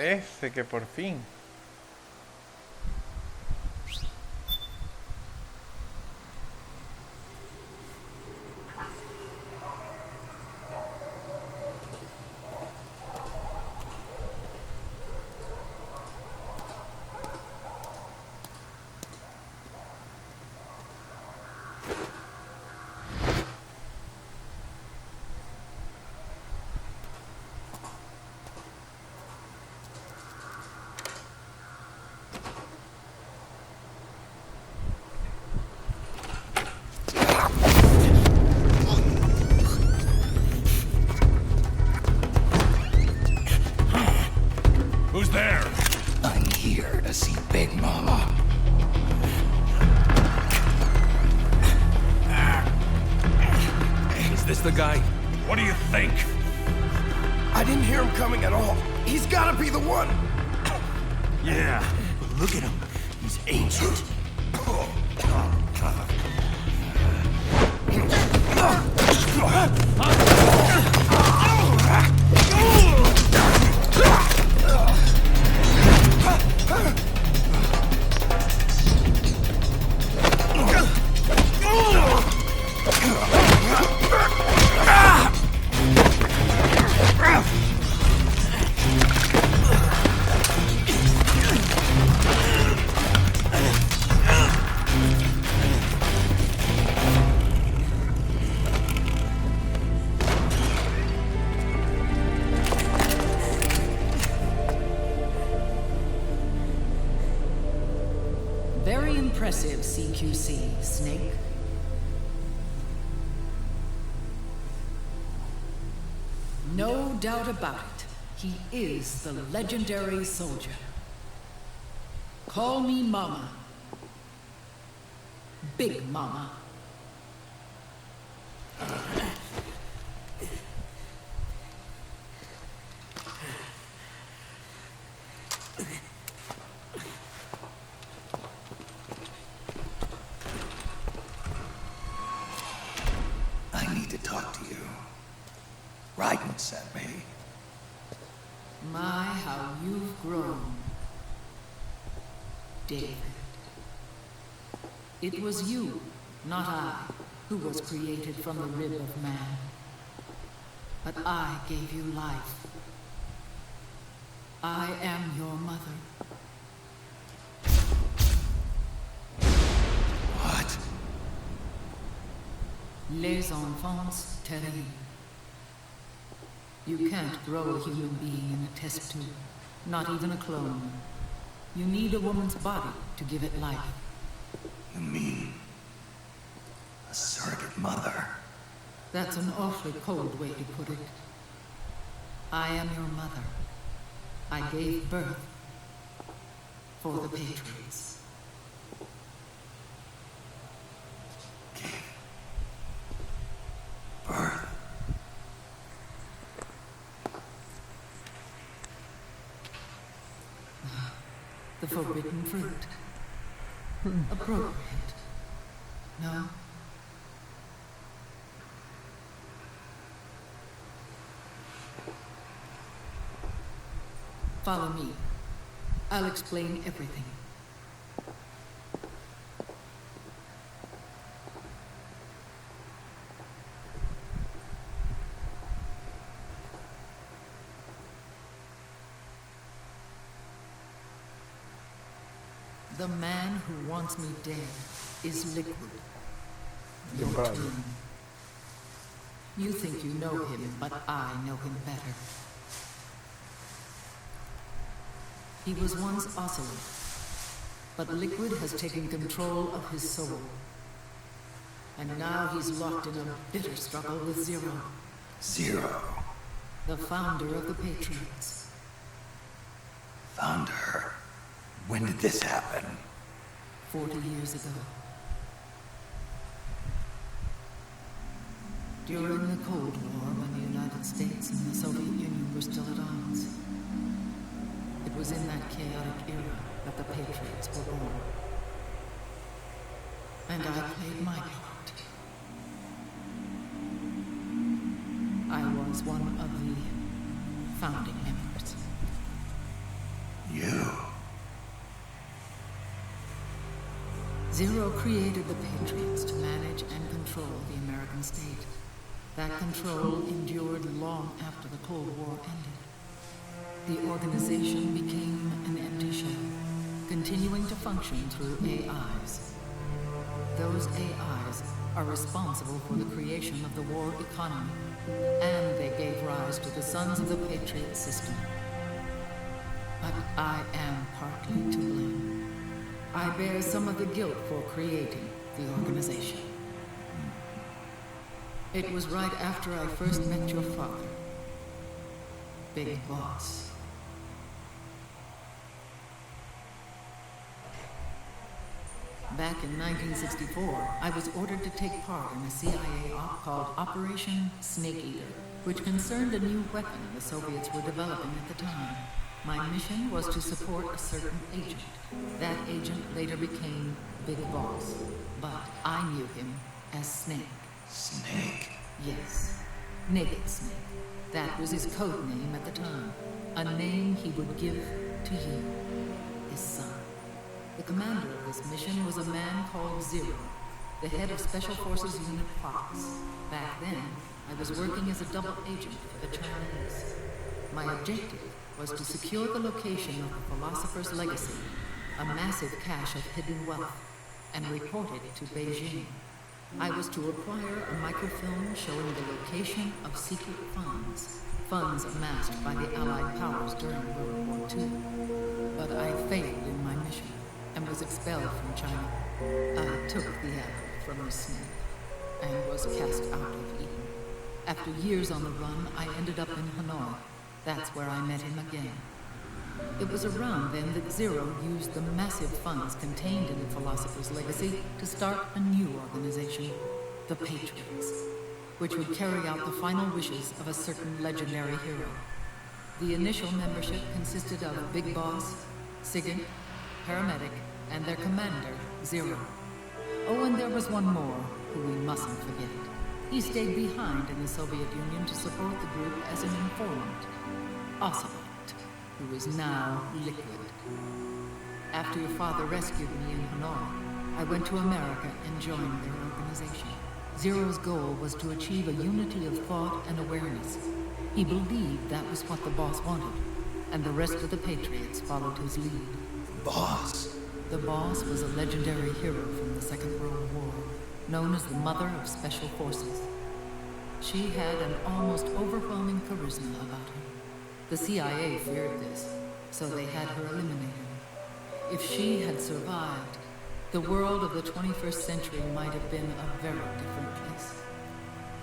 Parece que por fin. Who's there? I'm here to see Big Mama. Is this the guy? What do you think? I didn't hear him coming at all. He's gotta be the one. Yeah, but look at him. He's ancient. Very impressive, CQC, Snake. No doubt about it. He is the legendary soldier. Call me Mama. Big Mama. I need to talk to you. Raiden sent me. My, how you've grown. David. It was you, not I, who was created from the rib of man. But I gave you life. I am your mother. What? Les enfants terribles. You can't grow a human being in a test tube, not even a clone. You need a woman's body to give it life. You mean a surrogate mother? That's an awfully cold way to put it. I am your mother. I gave birth for the Patriots. Birth. The forbidden fruit. Appropriate. No? Follow me. I'll explain everything. The man who wants me dead is Liquid. Your twin. You think you know him, but I know him better. He was once Ocelot, but Liquid has taken control of his soul. And now he's locked in a bitter struggle with Zero. Zero. The founder of the Patriots. Found her. When did this happen? 40 years ago. During the Cold War, when the United States and the Soviet Union were still at odds. It was in that chaotic era that the Patriots were born. And I played my part. I was one of the founding members. Zero created the Patriots to manage and control the American state. That control endured long after the Cold War ended. The organization became an empty shell, continuing to function through AIs. Those AIs are responsible for the creation of the war economy, and they gave rise to the Sons of the Patriot system. But I am partly to blame. I bear some of the guilt for creating the organization. It was right after I first met your father, Big Boss. Back in 1964, I was ordered to take part in a CIA op called Operation Snake Eater, which concerned a new weapon the Soviets were developing at the time. My mission was to support a certain agent. That agent later became Big Boss, but I knew him as Snake. Snake? Yes, Naked Snake. That was his code name at the time, a name he would give to you, his son. The commander of this mission was a man called Zero, the head of Special Forces Unit Fox. Back then, I was working as a double agent for the Chinese. My objective was to secure the location of the philosopher's legacy, a massive cache of hidden wealth, and report it to Beijing. I was to acquire a microfilm showing the location of secret funds amassed by the Allied powers during World War II. But I failed in my mission and was expelled from China. I took the apple from the snake and was cast out of Eden. After years on the run, I ended up in Hanoi. That's where I met him again. It was around then that Zero used the massive funds contained in the Philosopher's Legacy to start a new organization, the Patriots, which would carry out the final wishes of a certain legendary hero. The initial membership consisted of Big Boss, Sigint, Paramedic, and their commander, Zero. Oh, and there was one more who we mustn't forget. He stayed behind in the Soviet Union to support the group as an informant, Ocelot, who is now Liquid. After your father rescued me in Hanoi, I went to America and joined their organization. Zero's goal was to achieve a unity of thought and awareness. He believed that was what the boss wanted, and the rest of the Patriots followed his lead. Boss? The boss was a legendary hero from the Second World War, known as the Mother of Special Forces. She had an almost overwhelming charisma about her. The CIA feared this, so they had her eliminated. If she had survived, the world of the 21st century might have been a very different place.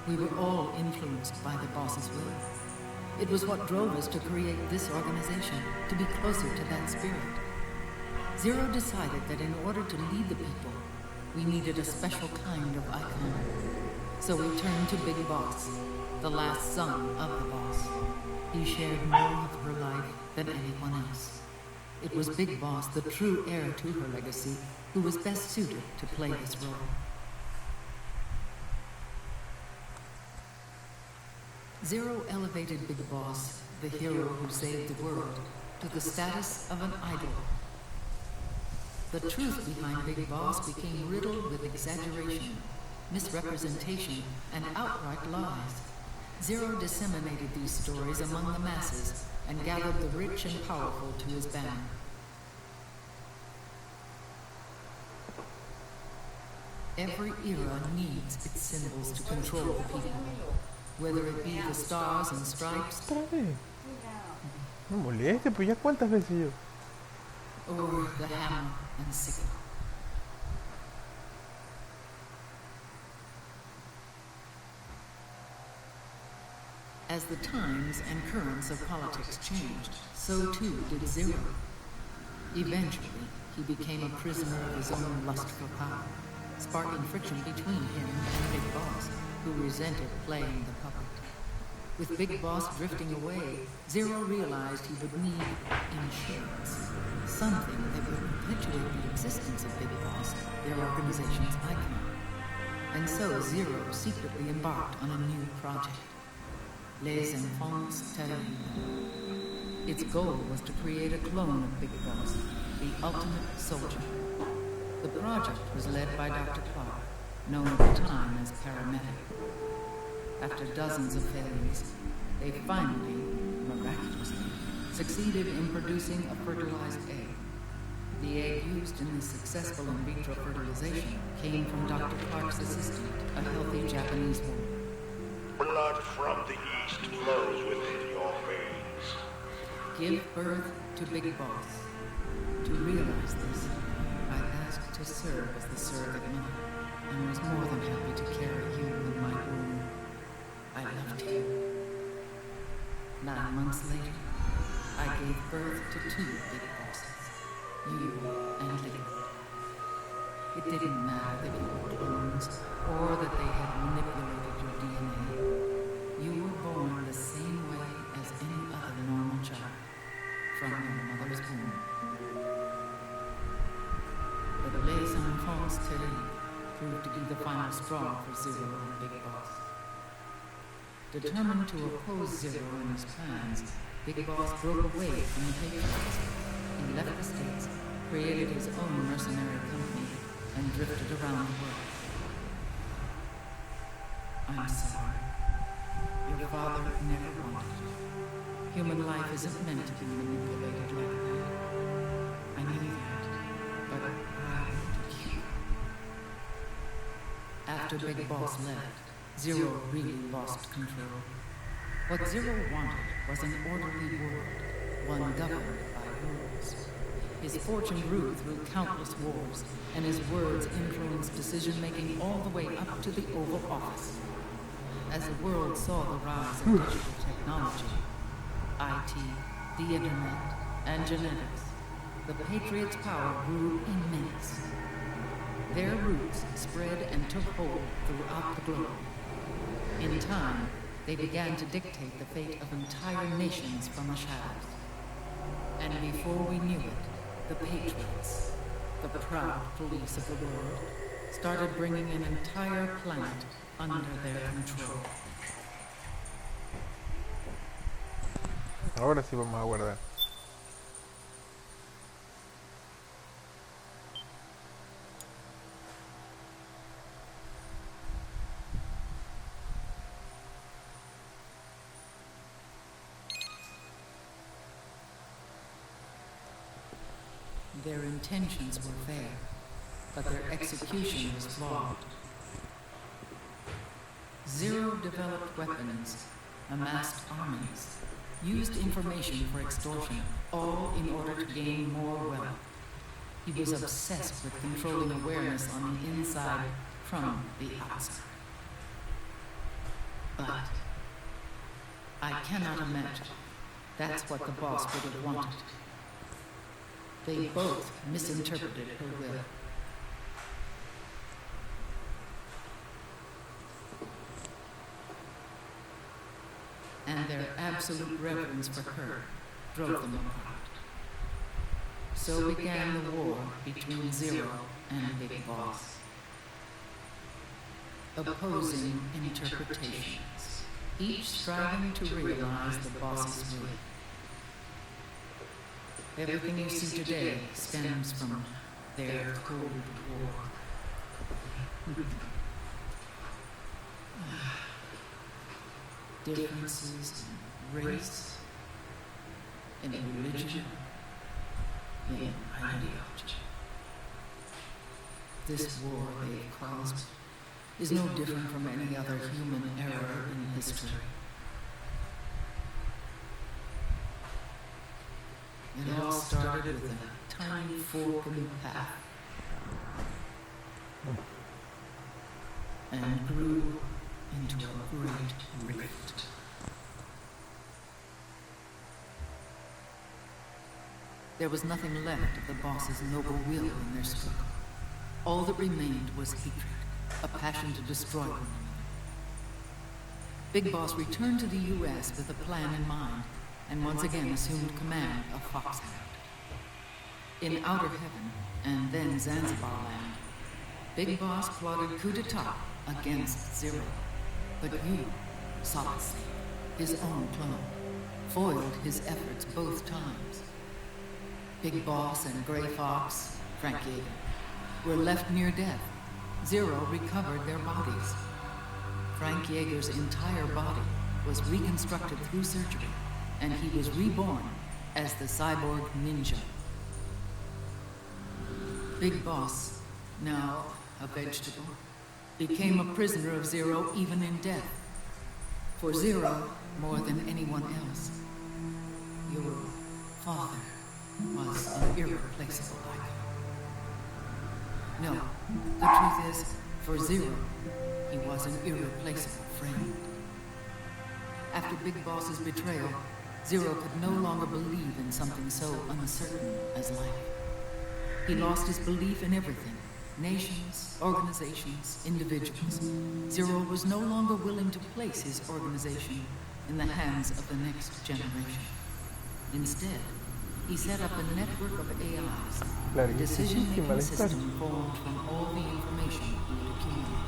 We were all influenced by the boss's will. It was what drove us to create this organization, to be closer to that spirit. Zero decided that in order to lead the people, we needed a special kind of icon. So we turned to Big Boss, the last son of the boss. He shared more of her life than anyone else. It was Big Boss, the true heir to her legacy, who was best suited to play this role. Zero elevated Big Boss, the hero who saved the world, to the status of an idol. The truth behind Big Boss became riddled with exaggeration, misrepresentation, and outright lies. Zero disseminated these stories among the masses and gathered the rich and powerful to his banner. Every era needs its symbols to control the people, whether it be the stars and stripes Otra vez. No moleste, pues ya cuántas veces yo. or the hammer and sickle. As the times and currents of politics changed, so too did Zero. Eventually, he became a prisoner of his own lust for power, sparking friction between him and Big Boss, who resented playing the puppet. With Big Boss drifting away, Zero realized he would need insurance, something that would perpetuate the existence of Big Boss, their organization's icon. And so Zero secretly embarked on a new project. Les Enfants Terribles. Its goal was to create a clone of Big Boss, the ultimate soldier. The project was led by Dr. Clark, known at the time as Paramedic. After dozens of failures, they finally, miraculously, succeeded in producing a fertilized egg. The egg used in the successful in vitro fertilization came from Dr. Clark's assistant, a healthy Japanese woman. Blood from the east flows within your veins. Give birth to Big Boss. To realize this, I asked to serve as the surrogate mother, and was more than happy to carry you in my womb. I loved you. 9 months later, I gave birth to 2 Big Bosses, you and Lily. It didn't matter that you were clones, or that they had manipulated your DNA. You were born the same way as any other normal child, from your mother's womb. But Les Enfants Terribles proved to be the final straw for Zero and Big Boss. Determined to oppose Zero and his plans, Big Boss broke away from the Patriots. He left the States, created his own mercenary company, and drifted around the world. I'm sorry. Your father never wanted it. Human life isn't meant to be manipulated like that. I knew that, but I wanted you. After Big Boss left, Zero really lost control. What Zero wanted was an orderly world, one governed by rules. His fortune grew through countless wars, and his words influenced decision-making all the way up to the Oval Office. As the world saw the rise of digital technology, IT, the internet, and genetics, the Patriots' power grew immense. Their roots spread and took hold throughout the globe. In time, they began to dictate the fate of entire nations from the shadows. And before we knew it, the Patriots, the proud police of the world, started bringing an entire planet under their control. Ahora sí vamos a guardar. Their intentions were fair, but their execution was flawed. Zero developed weapons, amassed armies, used information for extortion, all in order to gain more wealth. He was obsessed with controlling awareness on the inside from the outside. But I cannot imagine that's what the boss would have wanted. They both misinterpreted her will. And their absolute reverence for her drove them apart. So began the war between Zero and Big Boss. Opposing interpretations, each striving to realize the boss's will. Everything you see today stems from their Cold War. Differences in race, in religion, in ideology. This war they've caused is no different from any other human error in history. It all started with a tiny fork in the path and grew into a great rift. There was nothing left of the boss's noble will in their struggle. All that remained was hatred, a passion to destroy one another. Big Boss returned to the U.S. with a plan in mind, and once again assumed command of Foxhound. In Outer Heaven, and then Zanzibar Land, Big Boss plotted coup d'etat against Zero. But you, Solid Snake, his own clone, foiled his efforts both times. Big Boss and Gray Fox, Frank Yeager, were left near death, Zero recovered their bodies. Frank Yeager's entire body was reconstructed through surgery, and he was reborn as the cyborg ninja. Big Boss, now a vegetable, became a prisoner of Zero even in death. For Zero, more than anyone else, your father was an irreplaceable icon. No, the truth is, for Zero, he was an irreplaceable friend. After Big Boss's betrayal, Zero could no longer believe in something so uncertain as life. He lost his belief in everything. Nations, organizations, individuals. Zero was no longer willing to place his organization in the hands of the next generation. Instead, he set up a network of AIs, a decision-making system formed from all the information he had accumulated.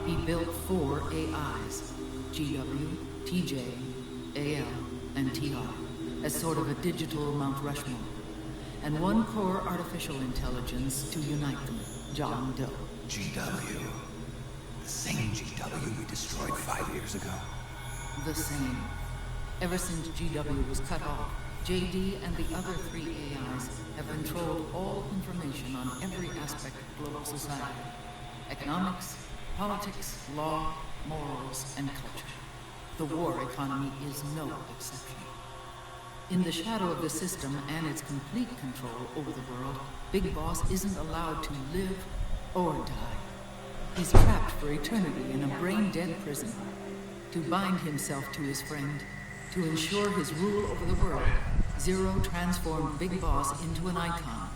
He built 4 AIs, GW, TJ, AL, and TR, as sort of a digital Mount Rushmore, and 1 core artificial intelligence to unite them, John Doe. GW. The same GW we destroyed 5 years ago. The same. Ever since GW was cut off, JD and the other 3 AIs have controlled all information on every aspect of global society. Economics, politics, law, morals, and culture. The war economy is no exception. In the shadow of the system and its complete control over the world, Big Boss isn't allowed to live or die. He's trapped for eternity in a brain-dead prison. To bind himself to his friend, to ensure his rule over the world, Zero transformed Big Boss into an icon,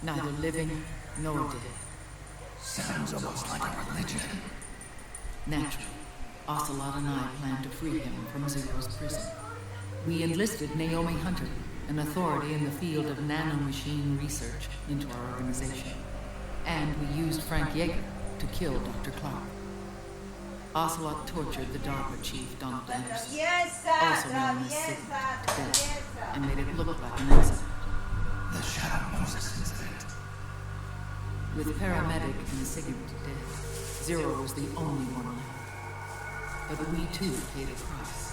neither living nor dead. Sounds almost like a religion. Naturally, Ocelot and I plan to free him from Zero's prison. We enlisted Naomi Hunter, an authority in the field of nanomachine research, into our organization. And we used Frank Yeager to kill Dr. Clark. Ocelot tortured the DARPA chief, Donald Anderson, also known as Sigmund, to death, and made it look like an accident. The Shadow Moses incident. With Paramedic and Sigmund dead, Zero was the only one left. But we too paid a price.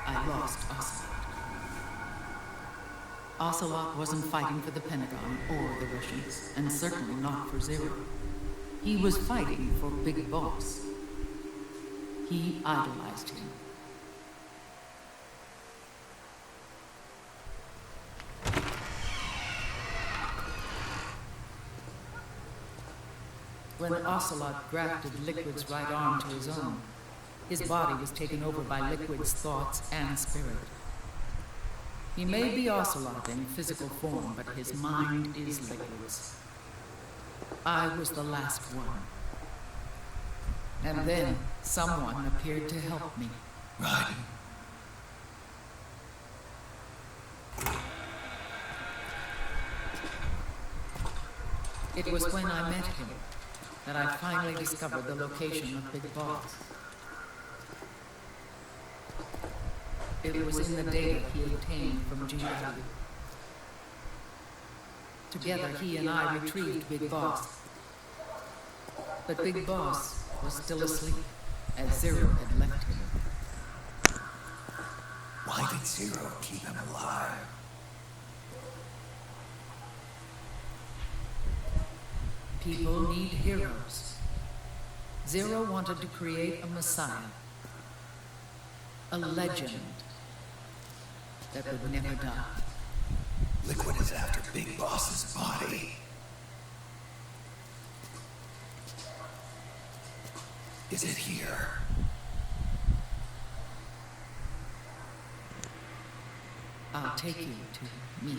I lost Ocelot. Ocelot wasn't fighting for the Pentagon or the Russians, and certainly not for Zero. He was fighting for Big Boss. He idolized him. When Ocelot grafted Liquid's right arm to his own, his body was taken over by Liquid's thoughts and spirit. He may be Ocelot in physical form, but his mind is Liquid's. I was the last one. And then someone appeared to help me. Right. It was when I met him that I finally discovered the location of Big Boss. It was in the data he obtained from GW. Together, he and I retrieved Big Boss. But Big Boss was still asleep, as Zero had left him. Why did Zero keep him alive? People need heroes. Zero wanted to create a messiah. A legend that would never die. Liquid is after Big Boss's body. Is it here? I'll take you to me.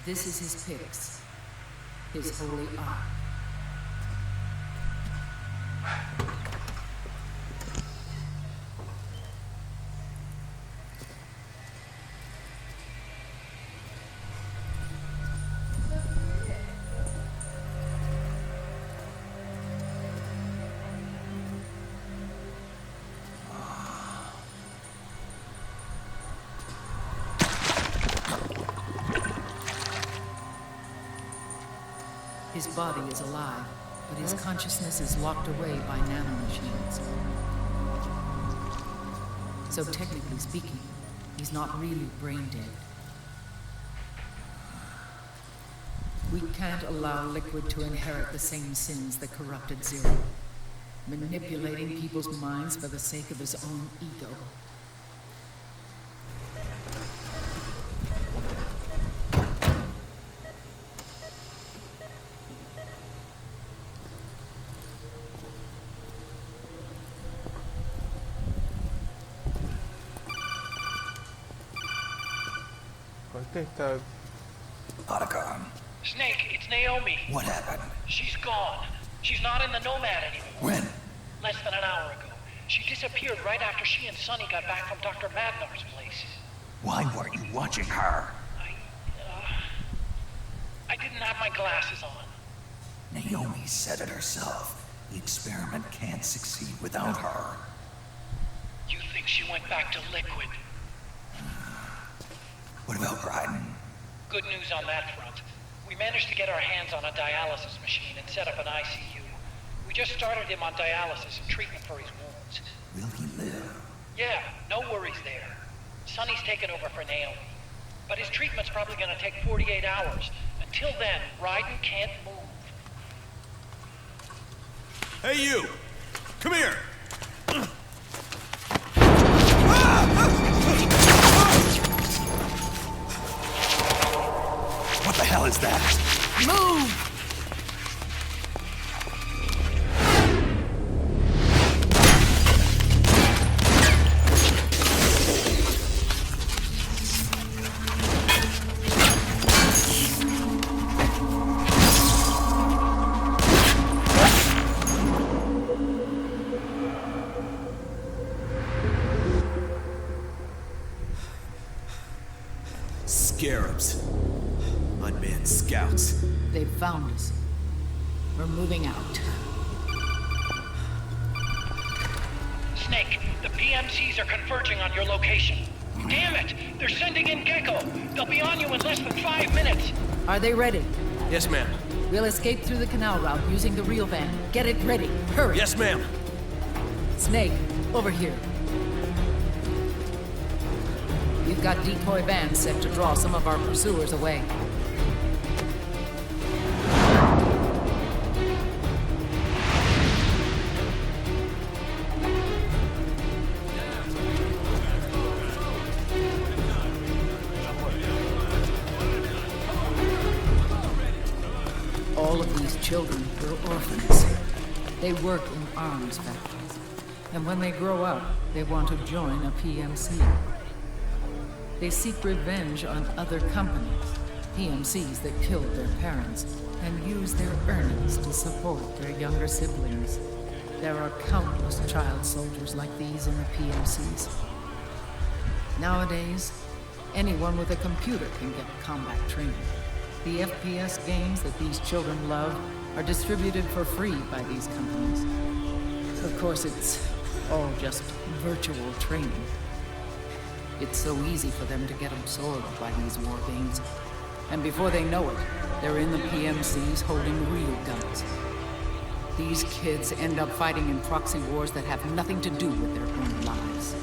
This is his pyx, his holy ark. His body is alive, but his consciousness is locked away by nanomachines. So technically speaking, he's not really brain dead. We can't allow Liquid to inherit the same sins that corrupted Zero, manipulating people's minds for the sake of his own ego. Contesta. Otacon, Snake, it's Naomi. what happened? She's gone. She's not in the Nomad anymore. When? Less than an hour ago. She disappeared right after she and Sonny got back from Dr. Madnar's place. Why weren't you watching her? I didn't have my glasses on. Naomi said it herself. The experiment can't succeed without her. You think she went back to Liquid? What about Raiden? Good news on that front. We managed to get our hands on a dialysis machine and set up an ICU. We just started him on dialysis and treatment for his wounds. Will he live? Yeah, no worries there. Sonny's taken over for Naomi. But his treatment's probably gonna take 48 hours. Until then, Raiden can't move. Hey, you! Come here! What the hell is that? Move! Scarabs. Unmanned scouts. They've found us. We're moving out. Snake, the PMCs are converging on your location. Damn it! They're sending in Gecko! They'll be on you in less than 5 minutes! Are they ready? Yes, ma'am. We'll escape through the canal route using the real van. Get it ready. Hurry. Yes, ma'am. Snake, over here. We've got decoy vans set to draw some of our pursuers away. All of these children were orphans. They work in arms factories. And when they grow up, they want to join a PMC. They seek revenge on other companies, PMCs that killed their parents, and use their earnings to support their younger siblings. There are countless child soldiers like these in the PMCs. Nowadays, anyone with a computer can get combat training. The FPS games that these children love are distributed for free by these companies. Of course, it's all just virtual training. It's so easy for them to get absorbed by these war games. And before they know it, they're in the PMCs holding real guns. These kids end up fighting in proxy wars that have nothing to do with their own lives.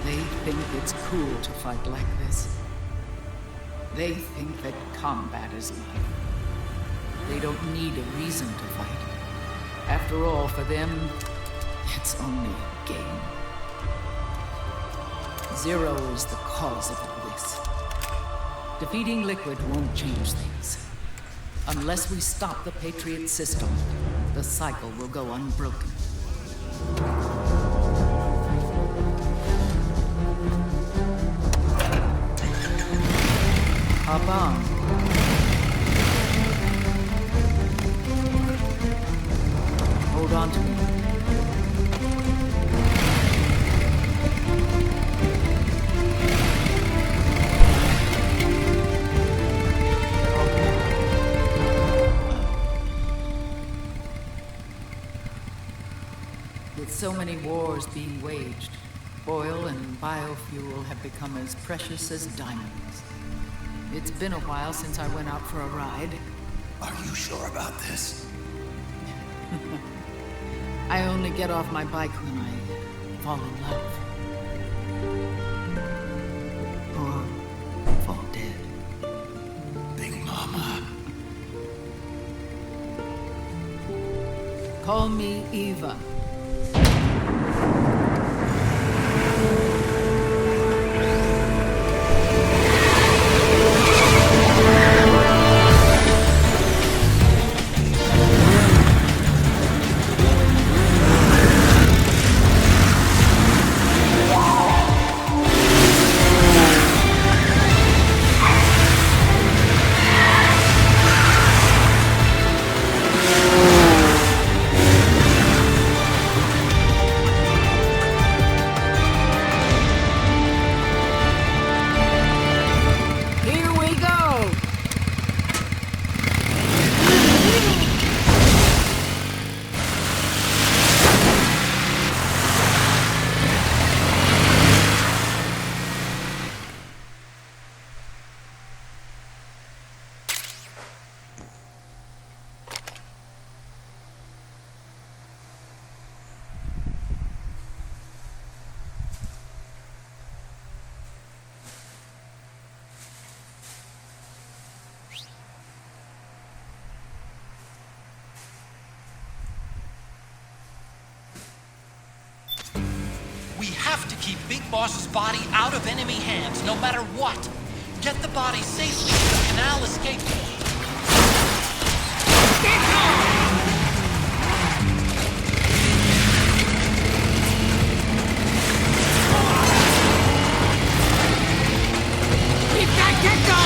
They think it's cool to fight like this. They think that combat is life. They don't need a reason to fight. After all, for them, it's only a game. Zero is the cause of all this. Defeating Liquid won't change things. Unless we stop the Patriot system, the cycle will go unbroken. Hop on. Hold on to me. With so many wars being waged, oil and biofuel have become as precious as diamonds. It's been a while since I went out for a ride. Are you sure about this? I only get off my bike when I fall in love. Or fall dead. Big Mama. Call me Eva. We have to keep Big Boss's body out of enemy hands, no matter what. Get the body safely to the canal escape point. We've got to go!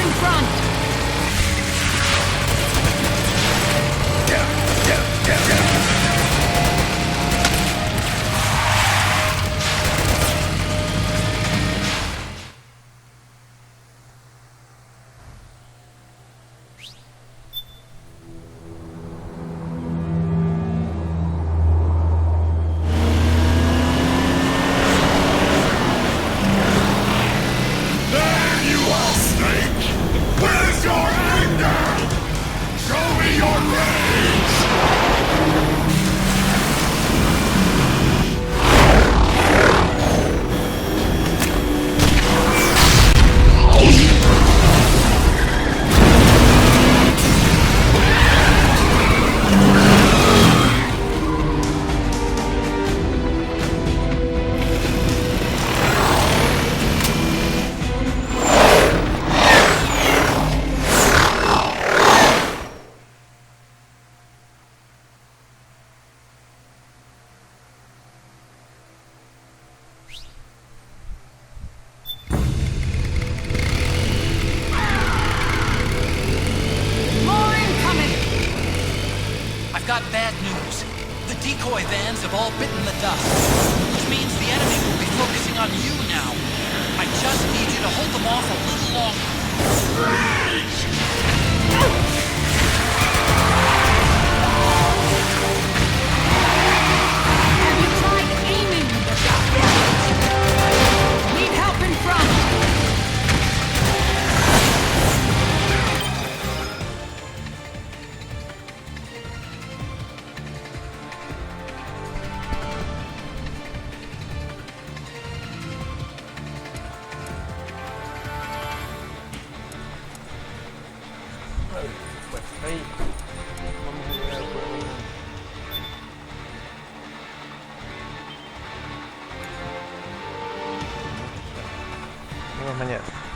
in front! There you are, Snake! Where's your anger? Show me your rage! More incoming! I've got bad news. The decoy vans have all bitten the dust, which means the enemy will be focusing on you now. I just need you to hold them off a little longer. Have you tried aiming the gun? Need help in front! Pues ahí. Vamos a llegar al juego. Nos vemos mañana.